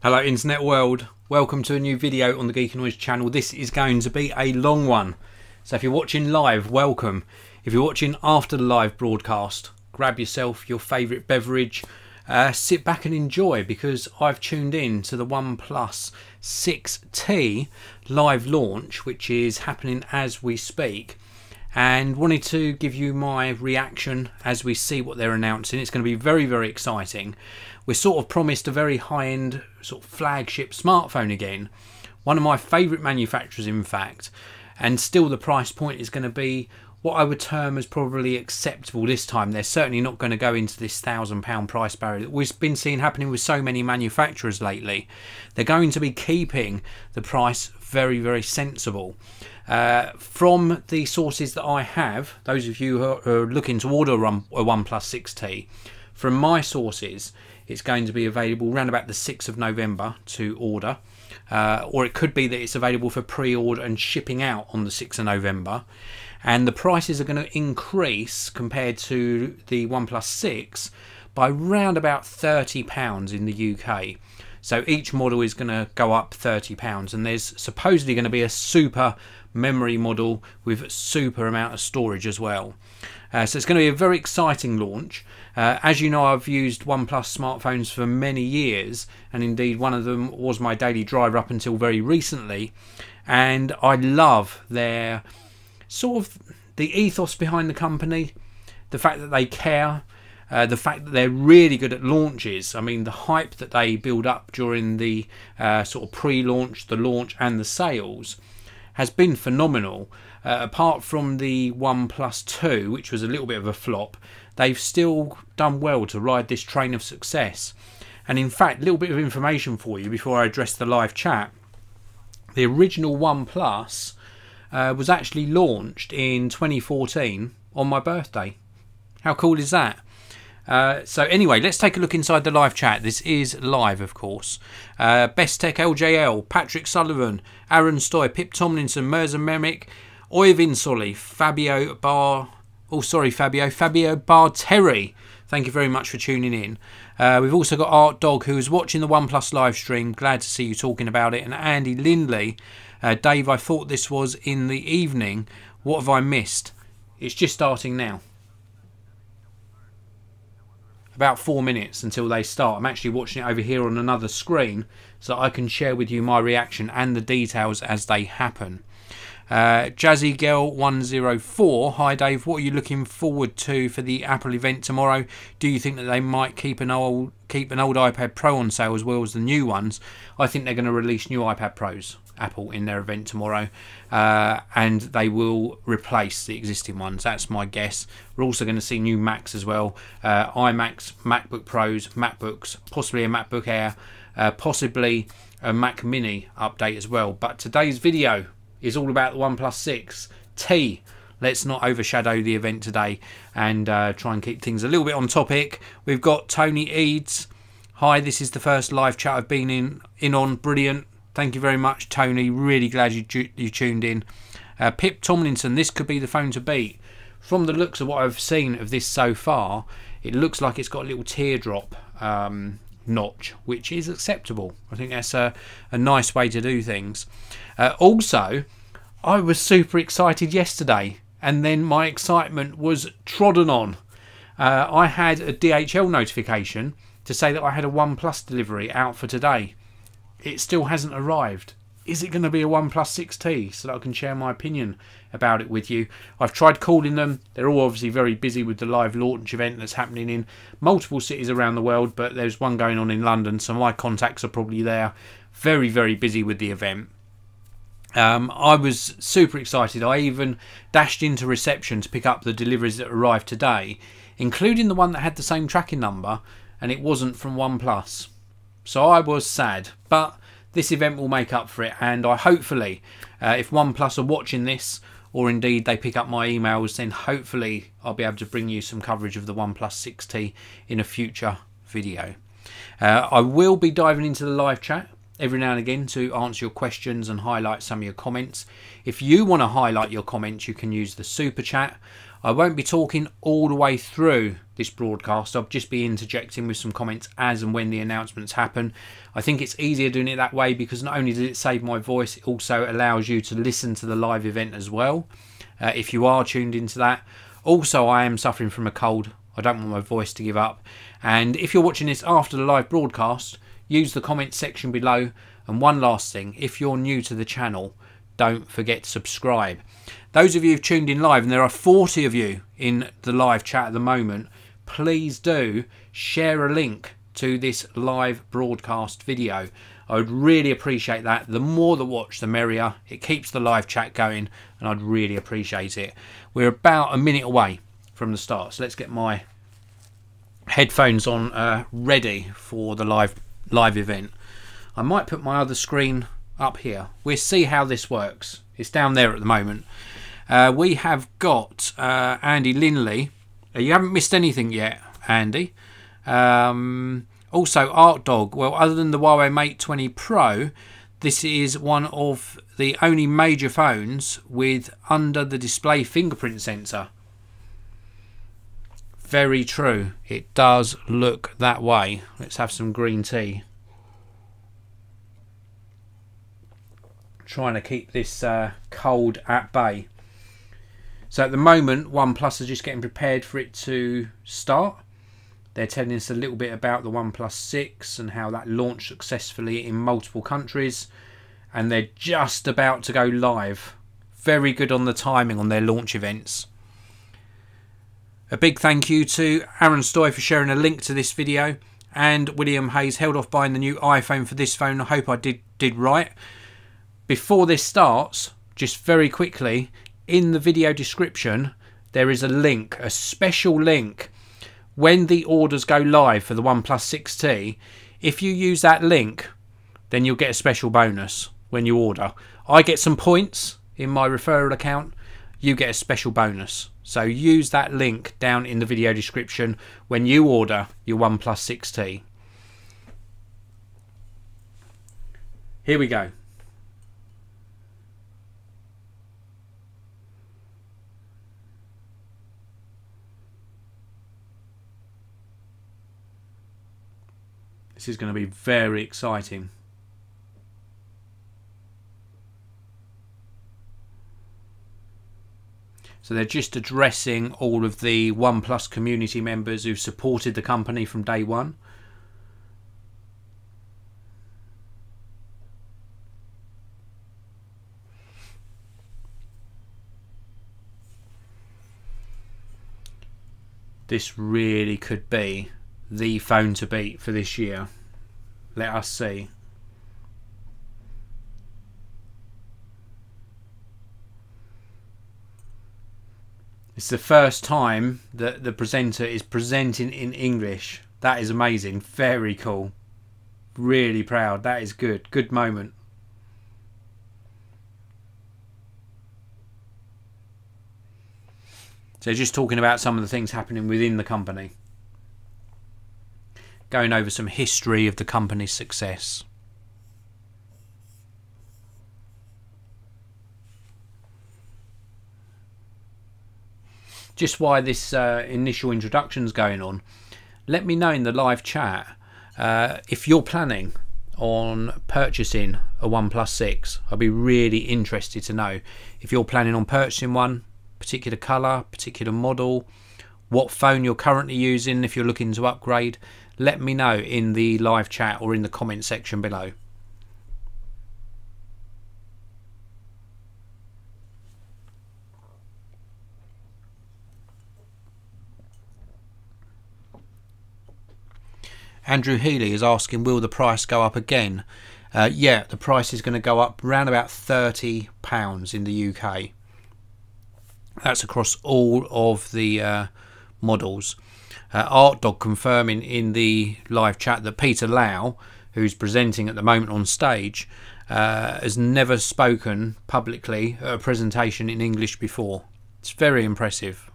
Hello internet world, welcome to a new video on the Geekanoids channel. This is going to be a long one, so if you're watching live, welcome. If you're watching after the live broadcast, grab yourself your favourite beverage, sit back and enjoy, because I've tuned in to the OnePlus 6T live launch, which is happening as we speak, and wanted to give you my reaction as we see what they're announcing. It's going to be very, very exciting. We're sort of promised a very high-end sort of flagship smartphone again, one of my favourite manufacturers in fact, and still the price point is going to be what I would term as probably acceptable this time. They're certainly not going to go into this £1,000 price barrier that we've been seeing happening with so many manufacturers lately. They're going to be keeping the price very, very sensible. From the sources that I have, those of you who are looking to order a OnePlus 6T, from my sources, it's going to be available around about the 6th of November to order. Or it could be that it's available for pre-order and shipping out on the 6th of November. And the prices are going to increase compared to the OnePlus 6 by around about £30 in the UK. So each model is going to go up £30, and there's supposedly going to be a super memory model with super amount of storage as well. So it's going to be a very exciting launch. As you know, I've used OnePlus smartphones for many years, and indeed one of them was my daily driver up until very recently, and I love their sort of the ethos behind the company, the fact that they care, the fact that they're really good at launches. I mean, the hype that they build up during the sort of pre-launch, the launch and the sales has been phenomenal. Apart from the OnePlus 2, which was a little bit of a flop, they've still done well to ride this train of success. And in fact, a little bit of information for you before I address the live chat. The original OnePlus was actually launched in 2014 on my birthday. How cool is that? So anyway, let's take a look inside the live chat. This is live, of course. Best Tech LJL, Patrick Sullivan, Aaron Stoy, Pip Tomlinson, Mirza Memic, Oyvind Solly, Fabio Barteri. Thank you very much for tuning in. We've also got Art Dog, who is watching the OnePlus live stream. Glad to see you talking about it. And Andy Lindley. Dave, I thought this was in the evening. What have I missed? It's just starting now. About 4 minutes until they start. I'm actually watching it over here on another screen so I can share with you my reaction and the details as they happen. Jazzy Girl 104, hi Dave, what are you looking forward to for the Apple event tomorrow? Do you think that they might keep an old iPad Pro on sale as well as the new ones? I think they're going to release new iPad Pros, Apple, in their event tomorrow, and they will replace the existing ones. That's my guess. We're also going to see new Macs as well, iMacs, MacBook Pros, MacBooks, possibly a MacBook Air, possibly a Mac Mini update as well. But today's video is all about the OnePlus 6T. Let's not overshadow the event today and try and keep things a little bit on topic. We've got Tony Eads. Hi, this is the first live chat I've been in on. Brilliant. Thank you very much, Tony. Really glad you tuned in. Pip Tomlinson, this could be the phone to beat. From the looks of what I've seen of this so far, it looks like it's got a little teardrop notch, which is acceptable. I think that's a nice way to do things. Also, I was super excited yesterday, and then my excitement was trodden on. I had a DHL notification to say that I had a OnePlus delivery out for today. It still hasn't arrived. Is it going to be a OnePlus 6T, so that I can share my opinion about it with you? I've tried calling them. They're all obviously very busy with the live launch event that's happening in multiple cities around the world, but there's one going on in London, so my contacts are probably there. Very, very busy with the event. I was super excited. I even dashed into reception to pick up the deliveries that arrived today, including the one that had the same tracking number, and it wasn't from OnePlus. So I was sad, but this event will make up for it, and I hopefully, if OnePlus are watching this, or indeed they pick up my emails, then hopefully I'll be able to bring you some coverage of the OnePlus 6T in a future video. I will be diving into the live chat every now and again to answer your questions and highlight some of your comments. If you want to highlight your comments, you can use the super chat. I won't be talking all the way through this broadcast. I'll just be interjecting with some comments as and when the announcements happen. I think it's easier doing it that way because not only does it save my voice, it also allows you to listen to the live event as well, if you are tuned into that. Also, I am suffering from a cold. I don't want my voice to give up. And if you're watching this after the live broadcast, use the comment section below. And one last thing, if you're new to the channel, don't forget to subscribe. Those of you who've tuned in live, and there are 40 of you in the live chat at the moment, please do share a link to this live broadcast video. I would really appreciate that. The more that watch, the merrier. It keeps the live chat going, and I'd really appreciate it. We're about a minute away from the start, so let's get my headphones on ready for the live event. I might put my other screen up here. We'll see how this works. It's down there at the moment. We have got Andy Linley. You haven't missed anything yet, Andy. Also, Art Dog. Well, other than the Huawei Mate 20 Pro, this is one of the only major phones with under the display fingerprint sensor. Very true. It does look that way. Let's have some green tea. Trying to keep this cold at bay. So at the moment, OnePlus is just getting prepared for it to start. They're telling us a little bit about the OnePlus 6 and how that launched successfully in multiple countries. And they're just about to go live. Very good on the timing on their launch events. A big thank you to Aaron Stoy for sharing a link to this video. And William Hayes held off buying the new iPhone for this phone. I hope I did right. Before this starts, just very quickly, in the video description, there is a link, a special link. When the orders go live for the OnePlus 6T, if you use that link, then you'll get a special bonus when you order. I get some points in my referral account. You get a special bonus. So use that link down in the video description when you order your OnePlus 6T. Here we go. This is going to be very exciting. So they're just addressing all of the OnePlus community members who supported the company from day one. This really could be the phone to beat for this year. Let us see. It's the first time that the presenter is presenting in English. That is amazing. Very cool. Really proud. That is good. Good moment. So just talking about some of the things happening within the company. Going over some history of the company's success. Just why this initial introduction's going on, let me know in the live chat if you're planning on purchasing a OnePlus 6. I'd be really interested to know if you're planning on purchasing one, particular colour, particular model, what phone you're currently using. If you're looking to upgrade, let me know in the live chat or in the comment section below. Andrew Healy is asking, will the price go up again? Yeah, the price is going to go up around about £30 in the UK. That's across all of the models. Art Dog confirming in the live chat that Peter Lau, who's presenting at the moment on stage, has never spoken publicly at a presentation in English before. It's very impressive.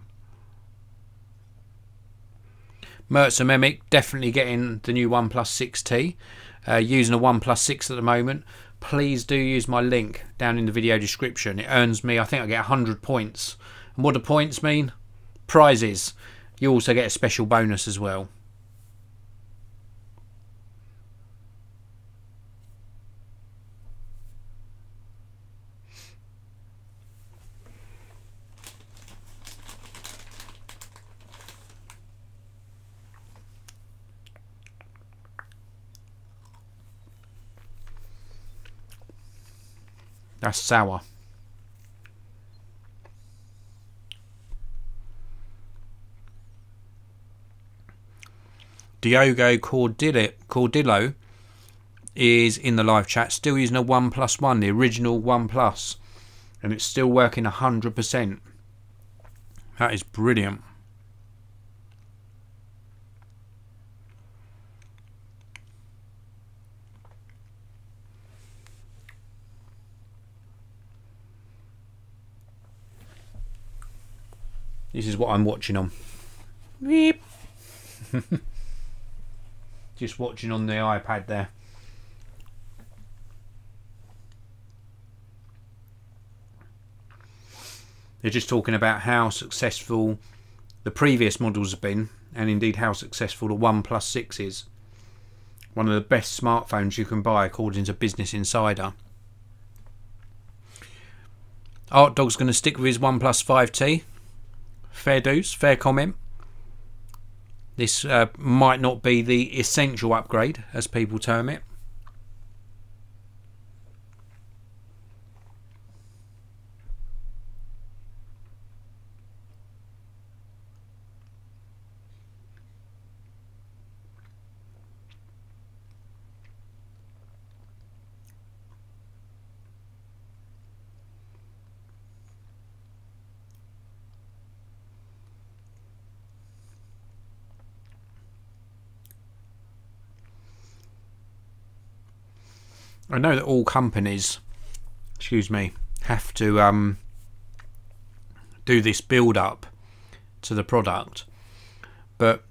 Mertz and Memic, definitely getting the new OnePlus 6T. Using a OnePlus 6 at the moment. Please do use my link down in the video description. It earns me, I think I get 100 points. And what do points mean? Prizes. You also get a special bonus as well. That's sour. Diogo Cordillo is in the live chat, still using a OnePlus One, the original OnePlus, and it's still working 100%. That is brilliant. This is what I'm watching on. Beep. Just watching on the iPad there. They're just talking about how successful the previous models have been, and indeed how successful the OnePlus 6 is. One of the best smartphones you can buy according to Business Insider. Art Dog's going to stick with his OnePlus 5T. Fair dues, fair comment. This might not be the essential upgrade, as people term it. I know that all companies, excuse me, have to do this build up to the product, but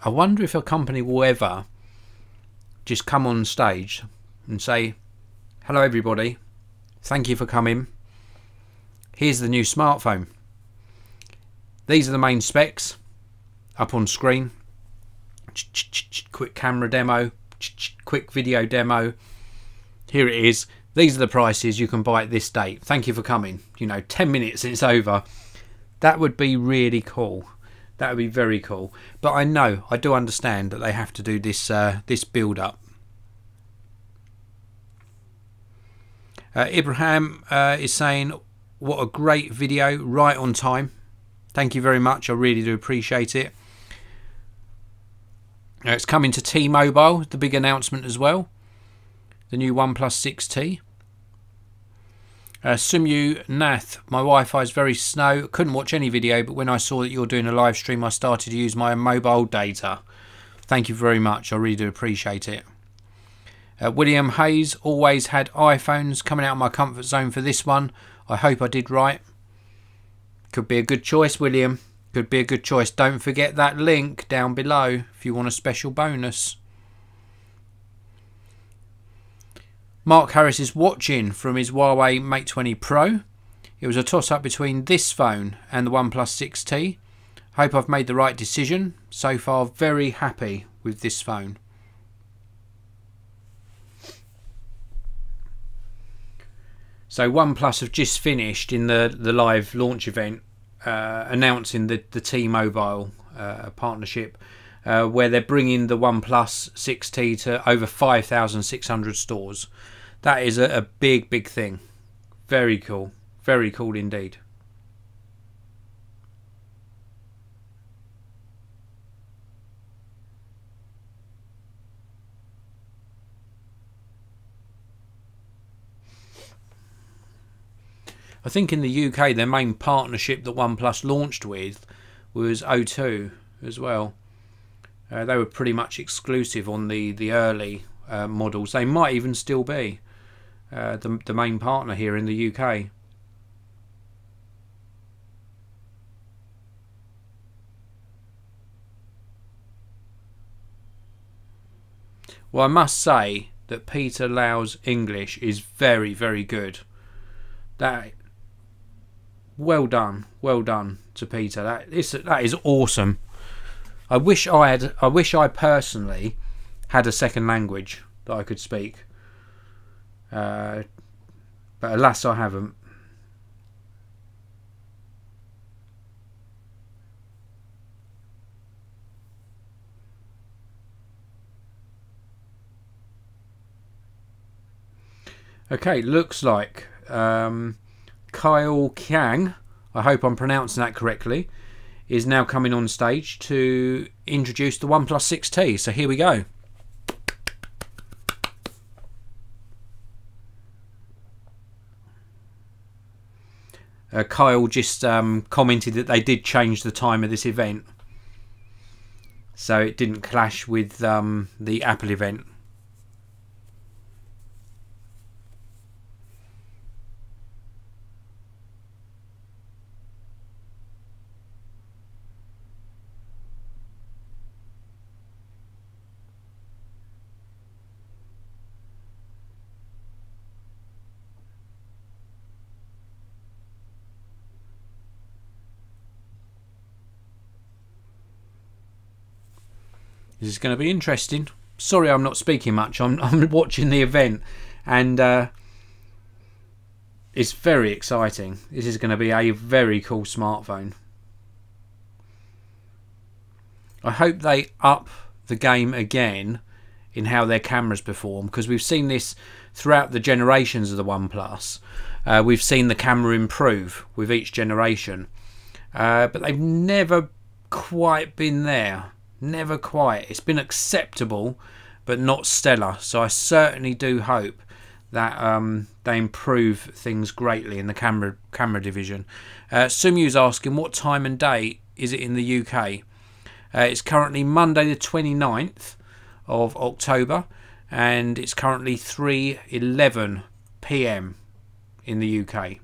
I wonder if a company will ever just come on stage and say, hello everybody, thank you for coming, here's the new smartphone, these are the main specs up on screen, quick camera demo, quick video demo. Here it is. These are the prices. You can buy at this date. Thank you for coming. You know, 10 minutes and it's over. That would be really cool. That would be very cool. But I do understand that they have to do this this build up. Ibrahim is saying, what a great video, right on time. Thank you very much. I really do appreciate it. It's coming to T-Mobile, the big announcement as well. The new OnePlus 6T. Sumyu Nath, my Wi-Fi is very slow. Couldn't watch any video, but when I saw that you're doing a live stream, I started to use my mobile data. Thank you very much. I really do appreciate it. William Hayes, always had iPhones, coming out of my comfort zone for this one. I hope I did right. Could be a good choice, William. Could be a good choice. Don't forget that link down below if you want a special bonus. Mark Harris is watching from his Huawei Mate 20 Pro. It was a toss-up between this phone and the OnePlus 6T. Hope I've made the right decision. So far, very happy with this phone. So OnePlus have just finished in the live launch event announcing the T-Mobile partnership, where they're bringing the OnePlus 6T to over 5,600 stores. That is a big thing. Very cool indeed. I think in the UK their main partnership that OnePlus launched with was O2 as well. They were pretty much exclusive on the early models. They might even still be the main partner here in the UK. Well, I must say that Peter Lau's English is very, very good. Well done to Peter. That is awesome. I wish I personally had a second language that I could speak, but alas, I haven't. Okay, looks like Kyle Kiang, I hope I'm pronouncing that correctly, is now coming on stage to introduce the OnePlus 6T. So here we go. Kyle just commented that they did change the time of this event, so it didn't clash with the Apple event. This is going to be interesting. Sorry I'm not speaking much. I'm watching the event, and it's very exciting. This is going to be a very cool smartphone. I hope they up the game again in how their cameras perform, because we've seen this throughout the generations of the OnePlus. We've seen the camera improve with each generation, but they've never quite been there. Never quite. It's been acceptable, but not stellar. So I certainly do hope that they improve things greatly in the camera division. Sumyu's asking, what time and day is it in the UK? It's currently Monday the 29th of October, and it's currently 3:11 PM in the UK.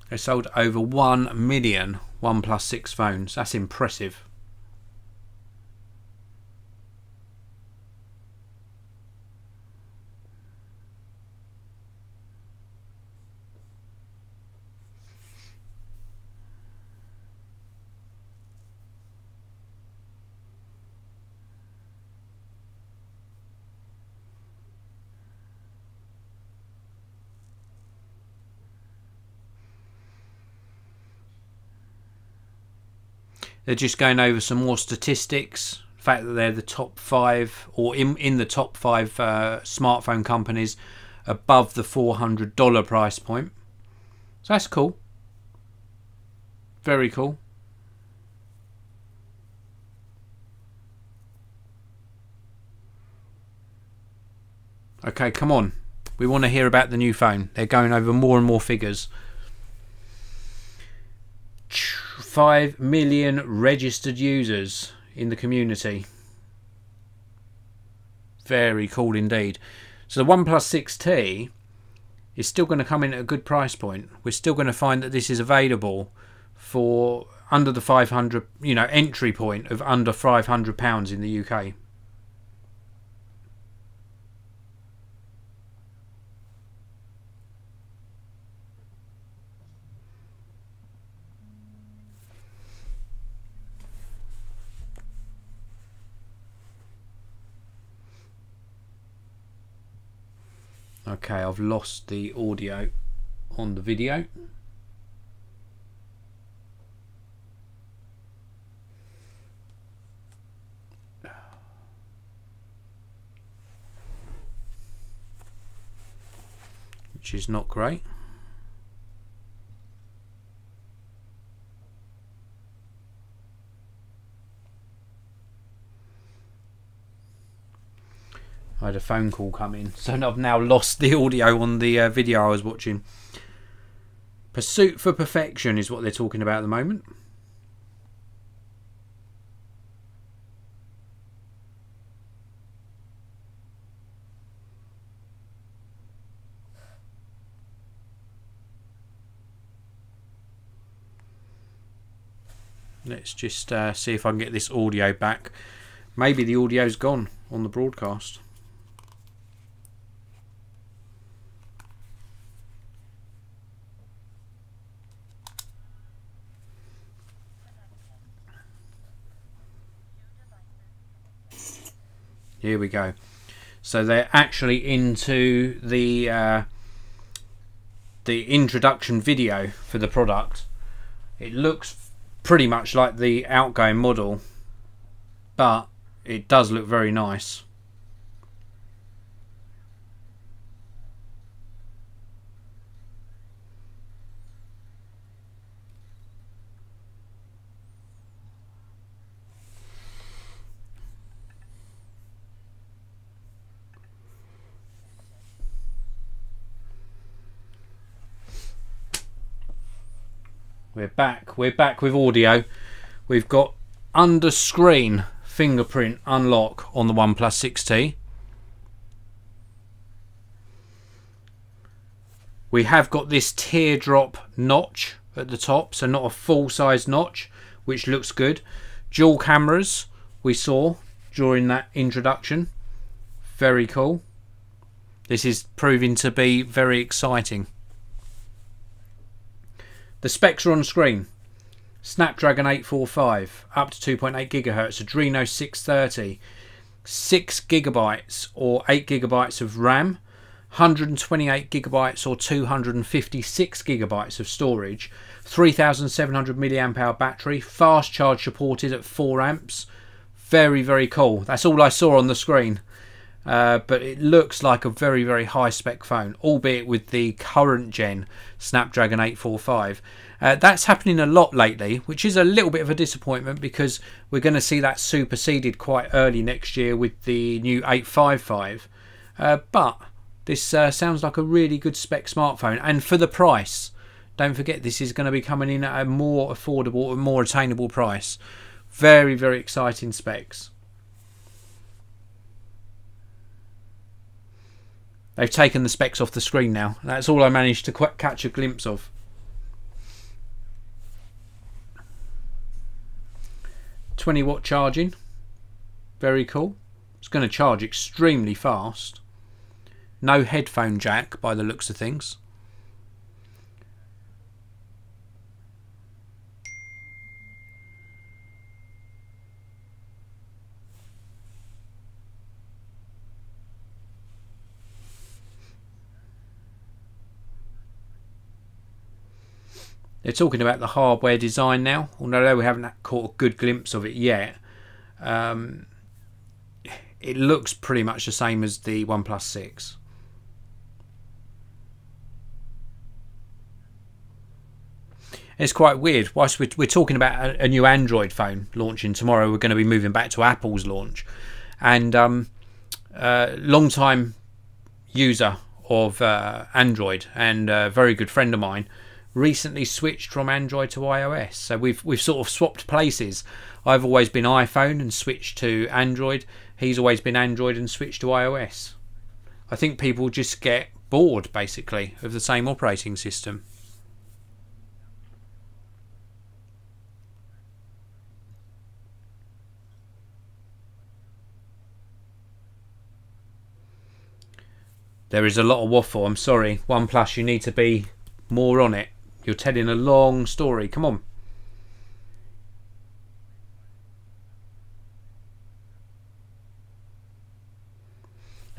They sold over 1 million OnePlus 6 phones. That's impressive. They're just going over some more statistics. The fact that they're the top 5, or in the top 5 smartphone companies above the $400 price point. So that's cool. Very cool. Okay, come on. We want to hear about the new phone. They're going over more and more figures. 5 million registered users in the community. Very cool indeed. So the OnePlus 6T is still going to come in at a good price point. We're still going to find that this is available for under the 500, entry point of under £500 in the UK. Okay, I've lost the audio on the video. Which is not great. I had a phone call come in, so I've now lost the audio on the video I was watching. Pursuit for perfection is what they're talking about at the moment. Let's just see if I can get this audio back. Maybe the audio's gone on the broadcast. Here we go. So they're actually into the introduction video for the product. It looks pretty much like the outgoing model, but it does look very nice. We're back with audio. We've got under screen fingerprint unlock on the OnePlus 6T. We have got this teardrop notch at the top, so not a full size notch, which looks good. Dual cameras we saw during that introduction. Very cool. This is proving to be very exciting. The specs are on screen. Snapdragon 845, up to 2.8 GHz, Adreno 630, 6 GB or 8 GB of RAM, 128 GB or 256 GB of storage, 3700 mAh battery, fast charge supported at 4 amps. Very cool. That's all I saw on the screen. But it looks like a very high spec phone, albeit with the current gen Snapdragon 845. That's happening a lot lately, which is a little bit of a disappointment because we're going to see that superseded quite early next year with the new 855. But this sounds like a really good spec smartphone, and for the price, don't forget this is going to be coming in at a more affordable and more attainable price. Very exciting specs. They've taken the specs off the screen now. That's all I managed to catch a glimpse of. "20 watt charging. Very cool. It's going to charge extremely fast. No headphone jack by the looks of things. They're talking about the hardware design now, although we haven't caught a good glimpse of it yet. It looks pretty much the same as the OnePlus 6. It's quite weird. Whilst we're talking about a new Android phone launching tomorrow, we're going to be moving back to Apple's launch. And long-time user of Android and a very good friend of mine recently switched from Android to iOS. So we've sort of swapped places. I've always been iPhone and switched to Android. He's always been Android and switched to iOS. I think people just get bored, basically, of the same operating system. There is a lot of waffle. I'm sorry, OnePlus, you need to be more on it. You're telling a long story. Come on.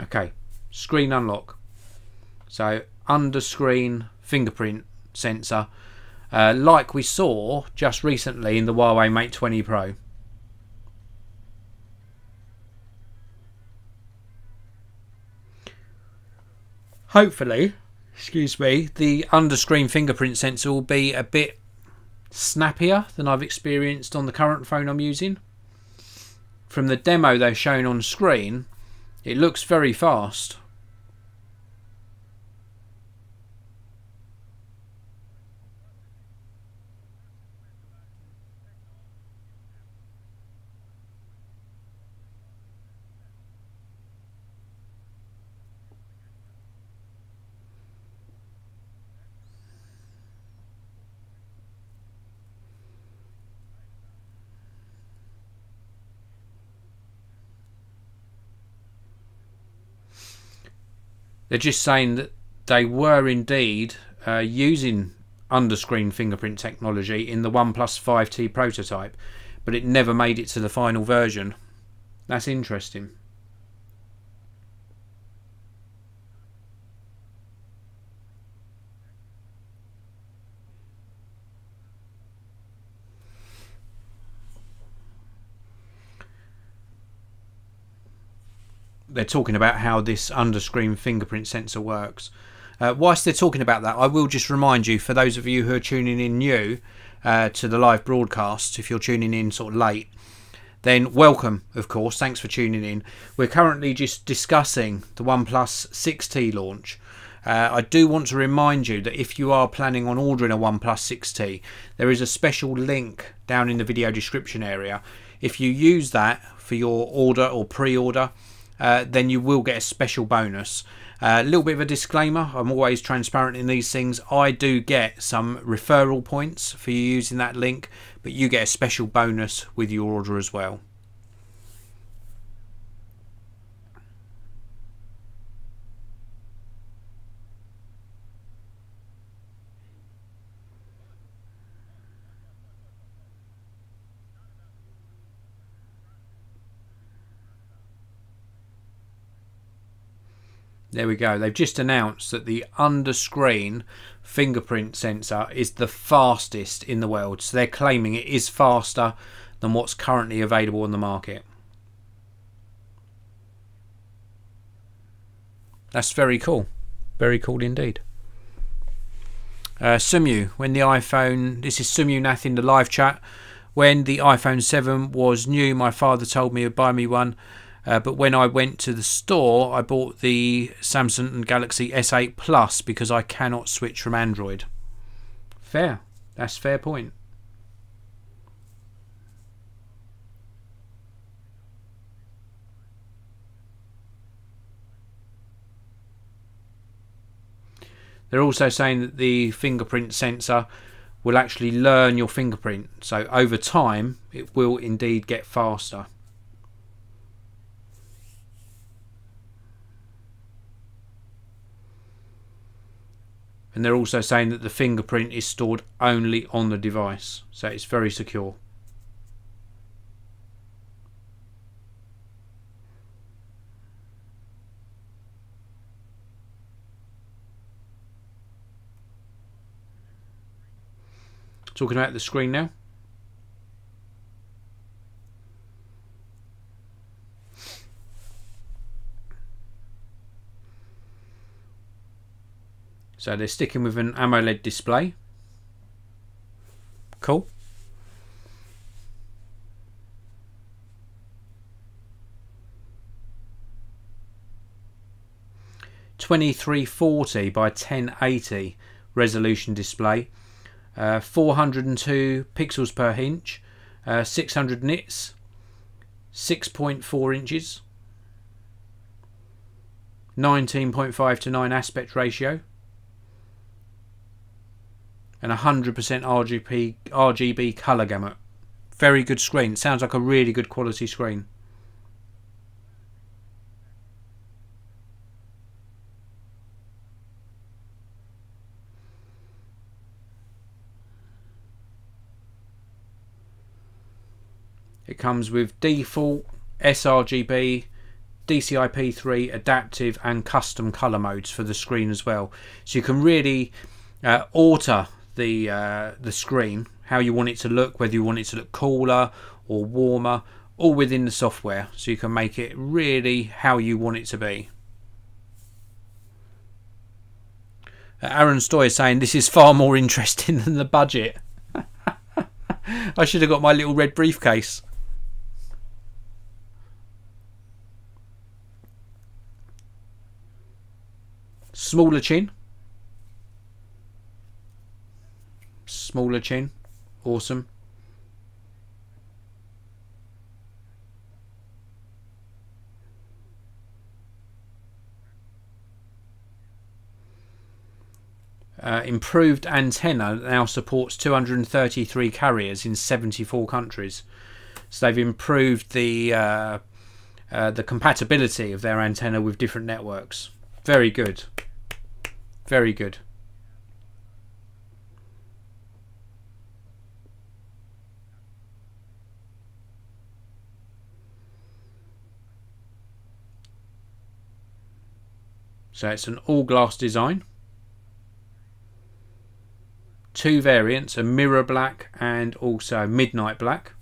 Okay, screen unlock. So under screen fingerprint sensor, like we saw just recently in the Huawei Mate 20 Pro. Hopefully, excuse me, the under-screen fingerprint sensor will be a bit snappier than I've experienced on the current phone I'm using. From the demo they've shown on screen, it looks very fast. They're just saying that they were indeed using underscreen fingerprint technology in the OnePlus 5T prototype, but it never made it to the final version. That's interesting. They're talking about how this underscreen fingerprint sensor works. Whilst they're talking about that, I will just remind you, for those of you who are tuning in new to the live broadcast, if you're tuning in sort of late, then welcome, of course. Thanks for tuning in. We're currently just discussing the OnePlus 6T launch. I do want to remind you that if you are planning on ordering a OnePlus 6T, there is a special link down in the video description area. If you use that for your order or pre-order, then you will get a special bonus. A little bit of a disclaimer, I'm always transparent in these things. I do get some referral points for you using that link, but you get a special bonus with your order as well. There we go. They've just announced that the under-screen fingerprint sensor is the fastest in the world. So they're claiming it is faster than what's currently available on the market. That's very cool. Very cool indeed. Sumu, when the iPhone... This is Sumu Nath in the live chat. When the iPhone 7 was new, my father told me to buy me one. But when I went to the store, I bought the Samsung Galaxy S8 Plus because I cannot switch from Android. Fair. That's a fair point. They're also saying that the fingerprint sensor will actually learn your fingerprint. So over time, it will indeed get faster. And they're also saying that the fingerprint is stored only on the device, so it's very secure. Talking about the screen now. So they're sticking with an AMOLED display. Cool. (2340 by 1080) resolution display. 402 pixels per inch. 600 nits. 6.4 inches. 19.5 to 9 aspect ratio. And 100% RGB colour gamut. Very good screen. Sounds like a really good quality screen. It comes with default, sRGB, DCI-P3, adaptive and custom colour modes for the screen as well. So you can really alter the screen, how you want it to look, whether you want it to look cooler or warmer, all within the software, so you can make it really how you want it to be. Aaron Stoy is saying this is far more interesting than the budget. I should have got my little red briefcase. Smaller chin. Smaller chin. Awesome. Improved antenna now supports 233 carriers in 74 countries. So they've improved the compatibility of their antenna with different networks. Very good. Very good. So it's an all glass design. Two variants, a mirror black and also midnight black.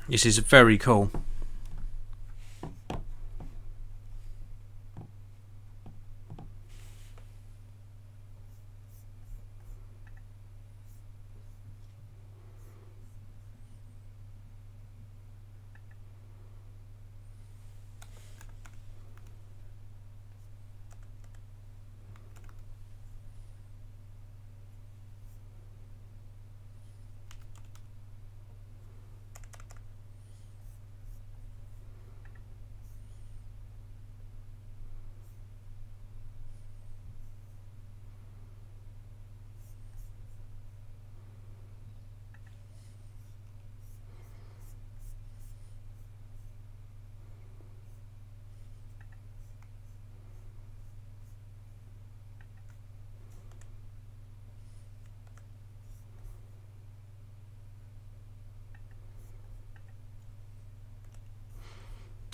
This is very cool.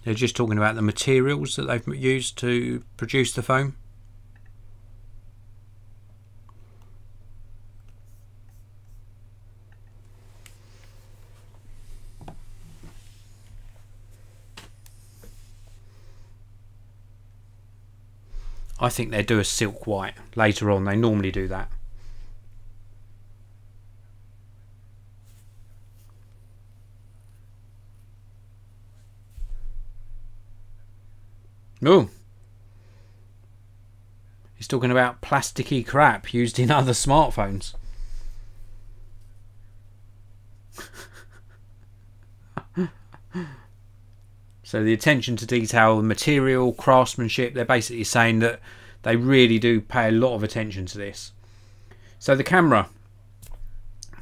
They're just talking about the materials that they've used to produce the foam. I think they'll do a silk white later on. They normally do that. Oh, he's talking about plasticky crap used in other smartphones. So the attention to detail, material, craftsmanship, they're basically saying that they really do pay a lot of attention to this. So the camera,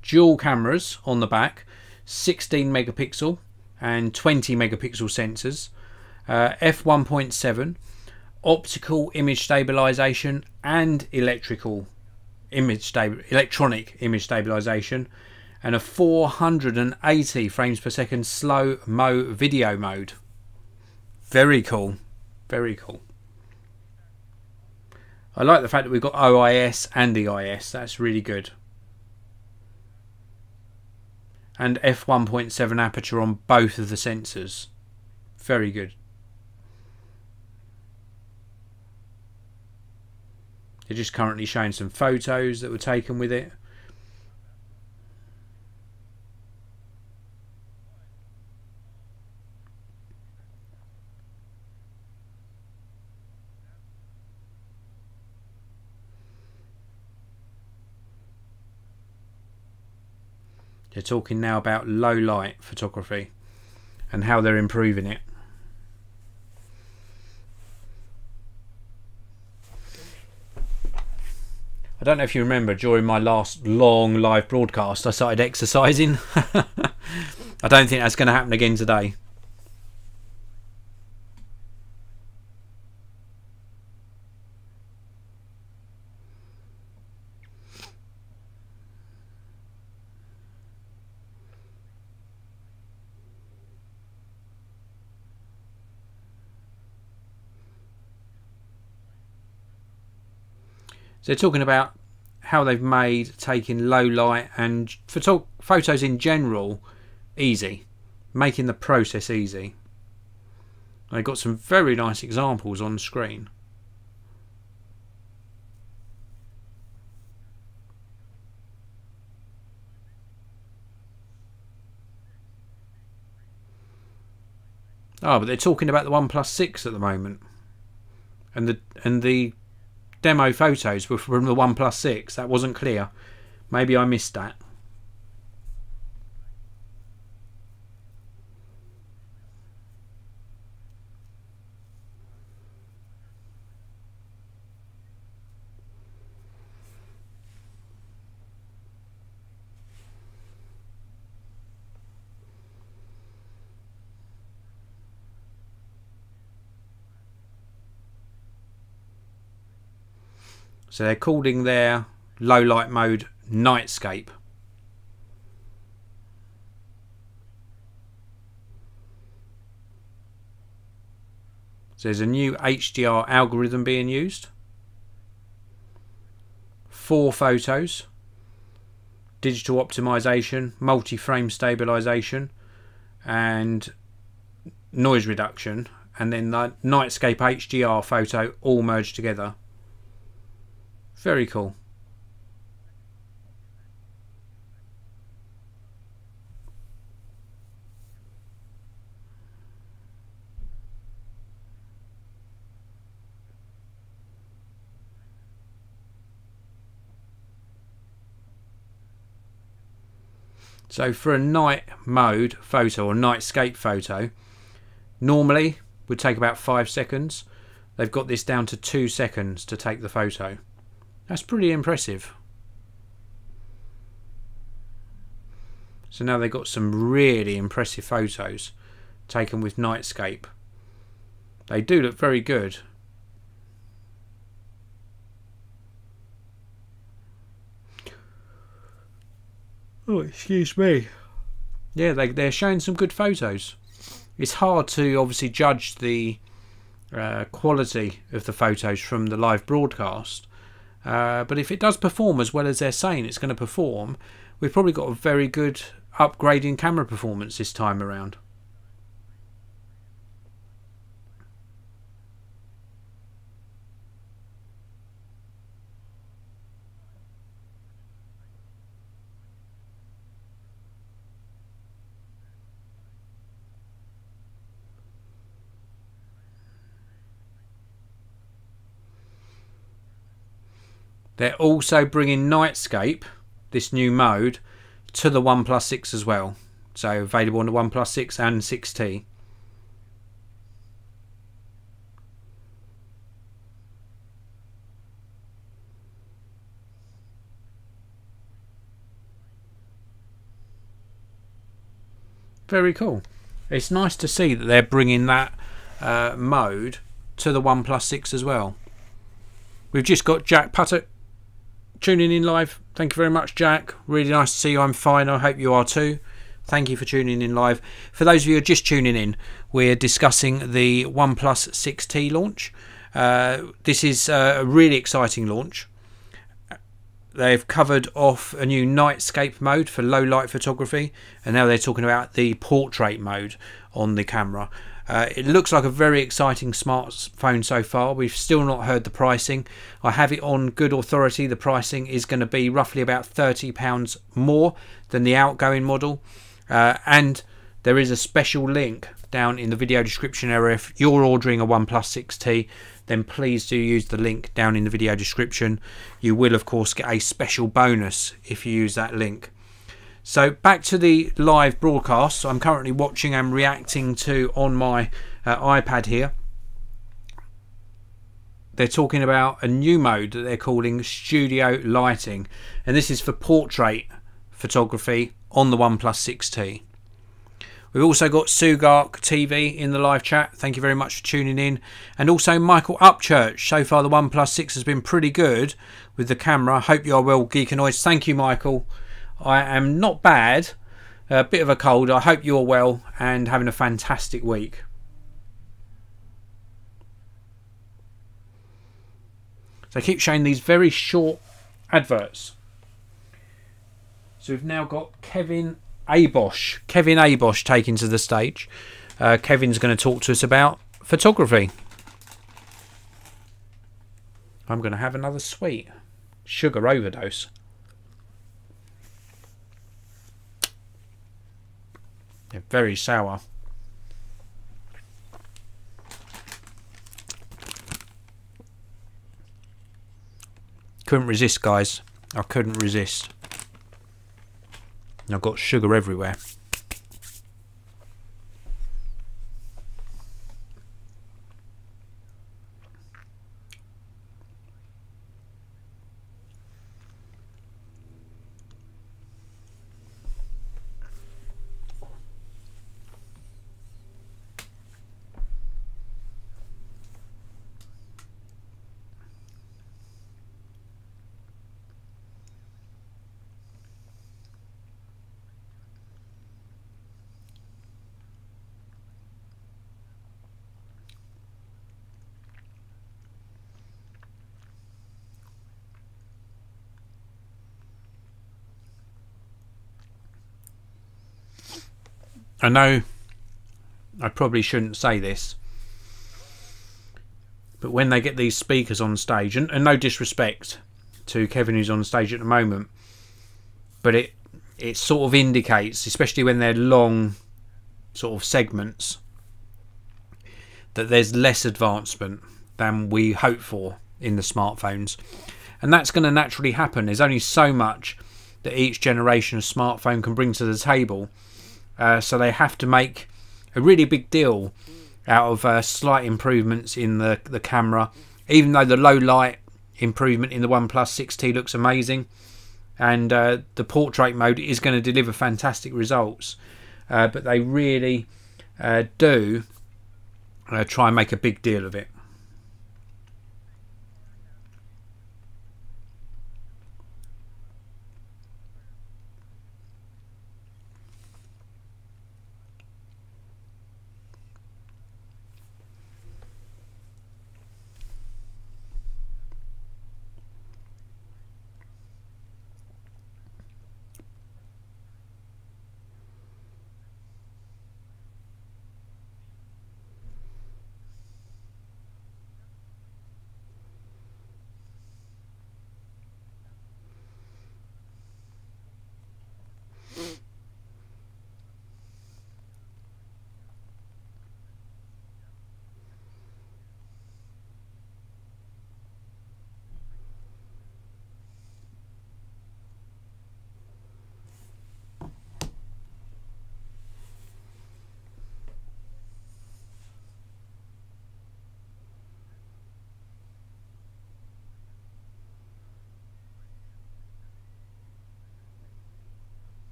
dual cameras on the back, 16 megapixel and 20 megapixel sensors, f1.7, optical image stabilization and electronic image stabilization, and a 480 frames per second slow-mo video mode. Very cool. Very cool. I like the fact that we've got OIS and EIS. That's really good. And f1.7 aperture on both of the sensors. Very good. They're just currently showing some photos that were taken with it. They're talking now about low light photography and how they're improving it. I don't know if you remember, during my last long live broadcast I started exercising. I don't think that's going to happen again today. So they're talking about how they've made taking low light and photos in general easy, making the process easy. They've got some very nice examples on the screen. Oh, but they're talking about the OnePlus 6 at the moment, and the demo photos were from the OnePlus 6. That wasn't clear. Maybe I missed that. So they're calling their low light mode Nightscape. So there's a new HDR algorithm being used. 4 photos. Digital optimization, multi-frame stabilization, and noise reduction. And then the Nightscape HDR photo all merged together. Very cool. So for a night mode photo or nightscape photo, normally would take about 5 seconds. They've got this down to 2 seconds to take the photo. That's pretty impressive. So now they've got some really impressive photos taken with Nightscape. They do look very good. Oh, excuse me. Yeah, they're showing some good photos. It's hard to obviously judge the quality of the photos from the live broadcast. But if it does perform as well as they're saying it's going to perform, we've probably got a very good upgrade in camera performance this time around. They're also bringing Nightscape, this new mode, to the OnePlus 6 as well. So available on the OnePlus 6 and 6T. Very cool. It's nice to see that they're bringing that mode to the OnePlus 6 as well. We've just got Jack Putter tuning in live. Thank you very much, Jack. Really nice to see you. I'm fine. I hope you are too. Thank you for tuning in live. For those of you who are just tuning in, we're discussing the OnePlus 6T launch. This is a really exciting launch. They've covered off a new nightscape mode for low light photography, and now they're talking about the portrait mode on the camera. It looks like a very exciting smartphone so far. We've still not heard the pricing. I have it on good authority. The pricing is going to be roughly about £30 more than the outgoing model. And there is a special link down in the video description area. If you're ordering a OnePlus 6T, then please do use the link down in the video description. You will, of course, get a special bonus if you use that link. So back to the live broadcast I'm currently watching and reacting to on my iPad here. They're talking about a new mode that they're calling studio lighting, and this is for portrait photography on the OnePlus 6T. We've also got Sugark TV in the live chat. Thank you very much for tuning in. And also Michael Upchurch. So far the OnePlus 6 has been pretty good with the camera. Hope you are well, Geekanoids. Thank you, Michael. I am not bad. A bit of a cold. I hope you're well and having a fantastic week. So I keep showing these very short adverts. So we've now got Kevin Abosh taken to the stage. Kevin's going to talk to us about photography. I'm going to have another sweet. Sugar overdose. They're very sour. Couldn't resist, guys. I couldn't resist. I've got sugar everywhere. I know I probably shouldn't say this, but when they get these speakers on stage, and no disrespect to Kevin who's on stage at the moment, but it sort of indicates, especially when they're long sort of segments, that there's less advancement than we hope for in the smartphones. And that's going to naturally happen. There's only so much that each generation of smartphone can bring to the table. So they have to make a really big deal out of slight improvements in the camera, even though the low light improvement in the OnePlus 6T looks amazing, and the portrait mode is going to deliver fantastic results, but they really do try and make a big deal of it.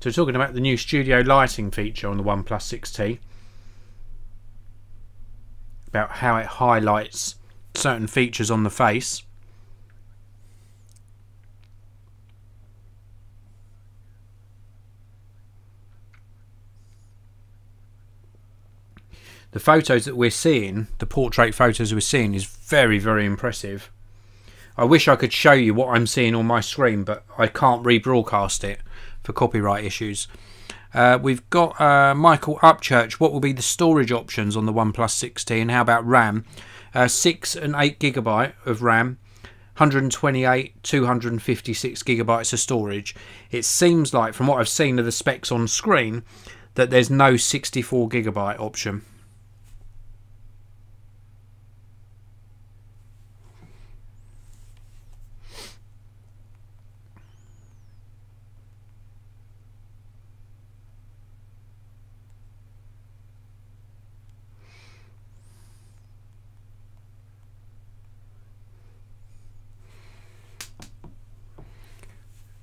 So talking about the new studio lighting feature on the OnePlus 6T, about how it highlights certain features on the face. The photos that we're seeing, the portrait photos we're seeing, is very, very impressive. I wish I could show you what I'm seeing on my screen, but I can't rebroadcast it for copyright issues. We've got Michael Upchurch. What will be the storage options on the OnePlus 6T, and how about RAM? 6 and 8 GB of RAM, 128, 256 GB of storage. It seems like, from what I've seen of the specs on screen, that there's no 64 GB option.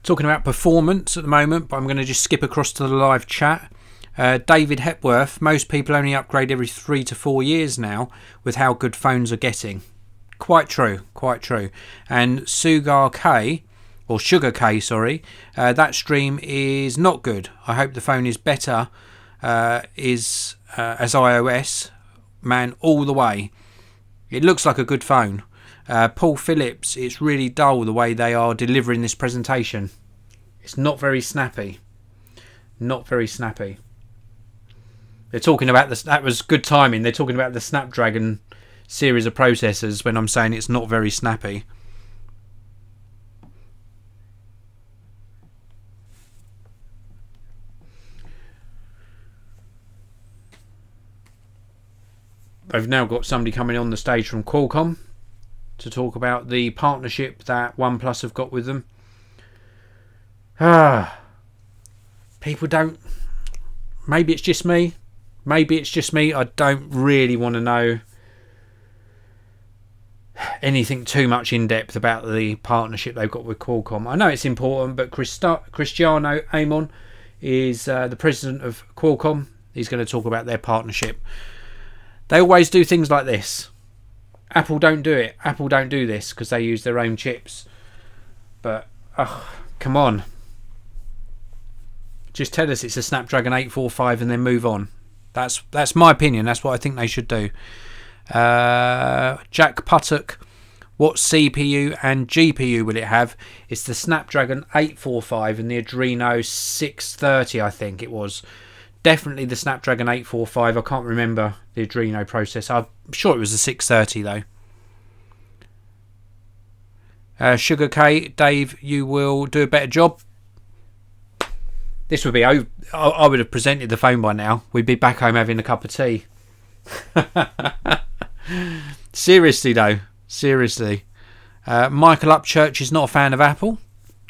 Talking about performance at the moment, but I'm going to just skip across to the live chat. David Hepworth, most people only upgrade every 3 to 4 years now with how good phones are getting. Quite true, quite true. And Sugar K, that stream is not good. I hope the phone is better as iOS. Man, all the way. It looks like a good phone. Paul Phillips, it's really dull the way they are delivering this presentation. It's not very snappy. Not very snappy. They're talking about this. That was good timing. They're talking about the Snapdragon series of processors when I'm saying it's not very snappy. They've now got somebody coming on the stage from Qualcomm. to talk about the partnership that OnePlus have got with them. People don't... Maybe it's just me. Maybe it's just me. I don't really want to know anything too much in depth about the partnership they've got with Qualcomm. I know it's important, but Cristiano Amon is the president of Qualcomm. He's going to talk about their partnership. They always do things like this. Apple don't do it. Apple don't do this because they use their own chips. But come on, just tell us it's a Snapdragon 845 and then move on. That's my opinion. That's what I think they should do. Jack Puttock, what CPU and GPU will it have? It's the Snapdragon 845 and the Adreno 630, I think it was. Definitely the Snapdragon 845. I can't remember the Adreno processor. I'm sure it was the 630 though. Sugar K, Dave, you will do a better job. This would be... I would have presented the phone by now. We'd be back home having a cup of tea. Seriously though, seriously. Michael Upchurch is not a fan of Apple.